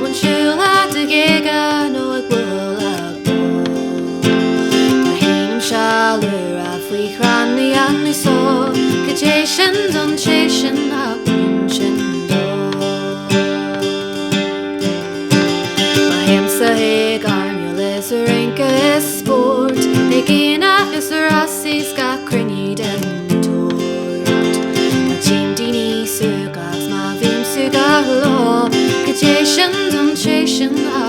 when shula de gega no ik wil abo. Maar heen shaler af we kran the anni so. Kajation don chasing up winchen do. Maar hem sa he garnules rinka is sport. Making up his rossies got cringy den tort. Ma chimdini sugas ma vim suga lo. Kajation don chasing up